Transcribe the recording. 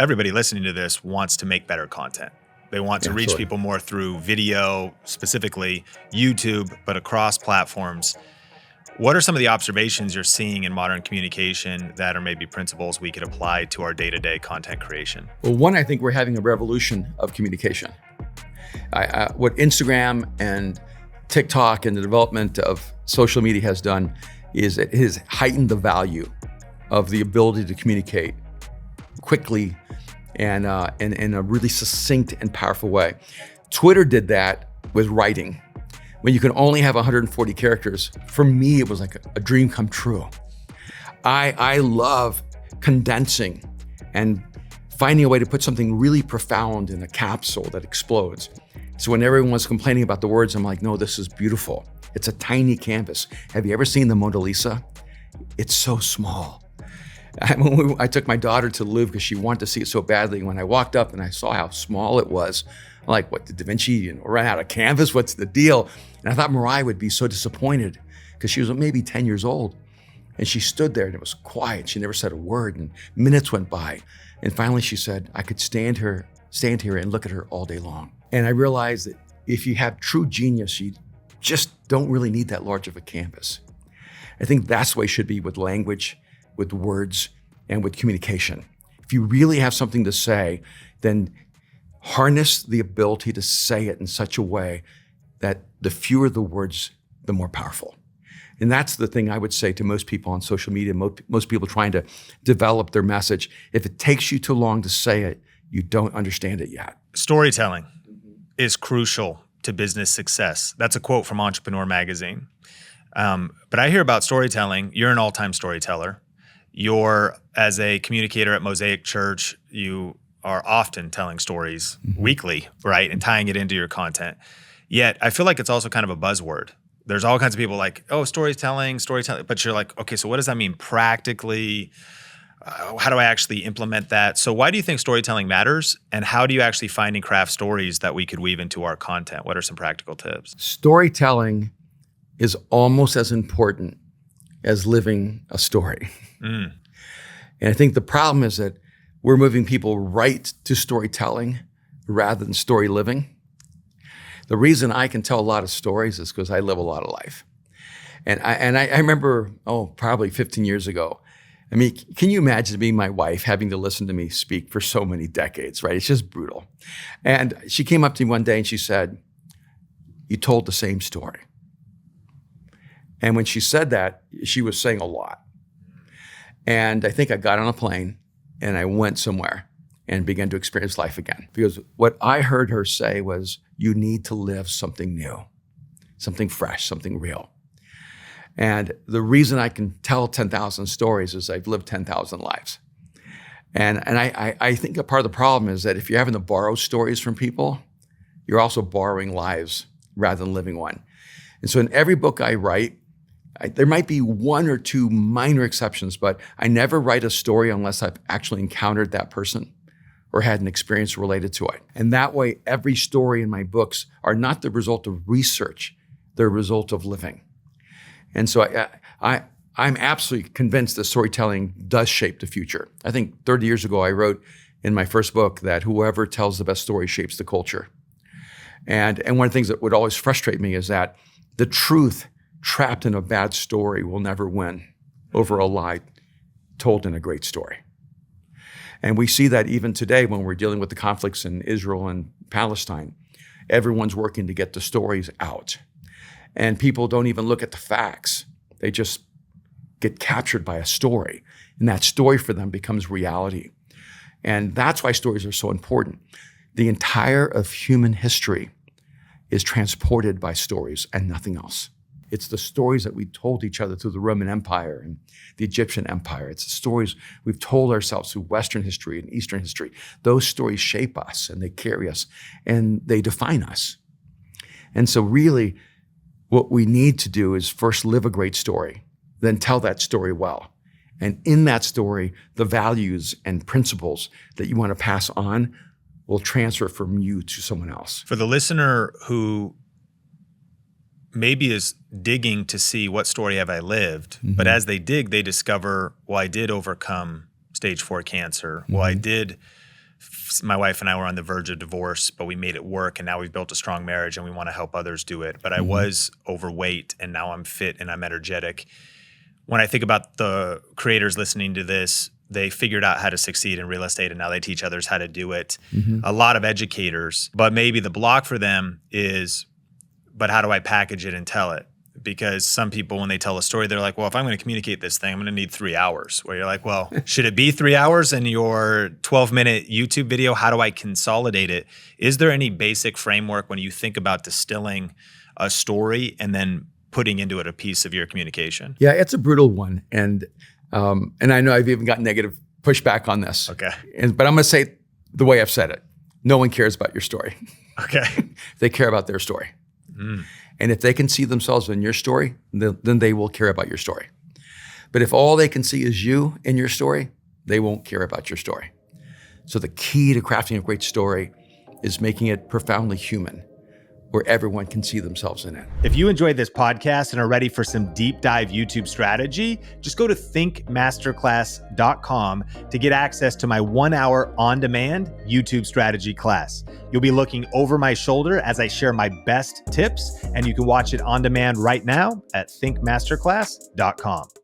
everybody listening to this wants to make better content. They want to reach people more through video, specifically YouTube, but across platforms. What are some of the observations you're seeing in modern communication that are maybe principles we could apply to our day-to-day content creation? Well, one, I think we're having a revolution of communication. What Instagram and TikTok and the development of social media has done is it has heightened the value of the ability to communicate quickly and in a really succinct and powerful way. Twitter did that with writing. When you can only have 140 characters, for me, it was like a dream come true. I love condensing and finding a way to put something really profound in a capsule that explodes. So when everyone's complaining about the words, I'm like, no, this is beautiful. It's a tiny canvas. Have you ever seen the Mona Lisa? It's so small. I took my daughter to the Louvre because she wanted to see it so badly. When I walked up and I saw how small it was, I'm like, what, did Da Vinci run out of canvas? What's the deal? And I thought Mariah would be so disappointed because she was maybe 10 years old. And she stood there and it was quiet. She never said a word and minutes went by. And finally she said, I could stand here and look at her all day long. And I realized that if you have true genius, you just don't really need that large of a canvas. I think that's the way it should be with language, with words, and with communication. If you really have something to say, then harness the ability to say it in such a way that the fewer the words, the more powerful. And that's the thing I would say to most people on social media, most people trying to develop their message. If it takes you too long to say it, you don't understand it yet. Storytelling is crucial to business success. That's a quote from Entrepreneur Magazine. But I hear about storytelling. You're an all-time storyteller. You're, as a communicator at Mosaic Church, you are often telling stories weekly, right? And tying it into your content. Yet I feel like it's also kind of a buzzword. There's all kinds of people like, oh, storytelling. But you're like, okay, so what does that mean practically? How do I actually implement that? So why do you think storytelling matters? And how do you actually find and craft stories that we could weave into our content? What are some practical tips? Storytelling is almost as important as living a story. And I think the problem is that we're moving people right to storytelling rather than story living. The reason I can tell a lot of stories is because I live a lot of life. And I remember, probably 15 years ago, I mean, can you imagine being my wife, having to listen to me speak for so many decades, right? It's just brutal. And she came up to me one day and she said, you told the same story. And when she said that, she was saying a lot. And I think I got on a plane and I went somewhere and began to experience life again. Because what I heard her say was, you need to live something new, something fresh, something real. And the reason I can tell 10,000 stories is I've lived 10,000 lives. And I think a part of the problem is that if you're having to borrow stories from people, you're also borrowing lives rather than living one. And so in every book I write, there might be one or two minor exceptions, but I never write a story unless I've actually encountered that person or had an experience related to it. And that way, every story in my books are not the result of research, they're a result of living. And so I'm absolutely convinced that storytelling does shape the future. I think 30 years ago, I wrote in my first book that whoever tells the best story shapes the culture. And one of the things that would always frustrate me is that the truth trapped in a bad story will never win over a lie told in a great story. And we see that even today when we're dealing with the conflicts in Israel and Palestine. Everyone's working to get the stories out. And people don't even look at the facts. They just get captured by a story. And that story for them becomes reality. And that's why stories are so important. The entire of human history is transported by stories and nothing else. It's the stories that we told each other through the Roman Empire and the Egyptian Empire. It's the stories we've told ourselves through Western history and Eastern history. Those stories shape us and they carry us and they define us. And so really, what we need to do is first live a great story, then tell that story well. And in that story, the values and principles that you want to pass on will transfer from you to someone else. For the listener who maybe is digging to see what story have I lived, but as they dig, they discover, well, I did overcome stage 4 cancer. Well, I did My wife and I were on the verge of divorce, but we made it work, and now we've built a strong marriage and we want to help others do it. But I was overweight and now I'm fit and I'm energetic. When I think about the creators listening to this, they figured out how to succeed in real estate and now they teach others how to do it. A lot of educators, but maybe the block for them is, but how do I package it and tell it? Because some people, when they tell a story, they're like, well, if I'm going to communicate this thing, I'm going to need 3 hours. Where you're like, well, should it be 3 hours in your 12-minute YouTube video? How do I consolidate it? Is there any basic framework when you think about distilling a story and then putting into it a piece of your communication? Yeah, it's a brutal one. And I know I've even got negative pushback on this. Okay. But I'm going to say it the way I've said it. No one cares about your story. Okay. They care about their story. And if they can see themselves in your story, then they will care about your story. But if all they can see is you in your story, they won't care about your story. So the key to crafting a great story is making it profoundly human, where everyone can see themselves in it. If you enjoyed this podcast and are ready for some deep dive YouTube strategy, just go to thinkmasterclass.com to get access to my 1-hour on-demand YouTube strategy class. You'll be looking over my shoulder as I share my best tips, and you can watch it on demand right now at thinkmasterclass.com.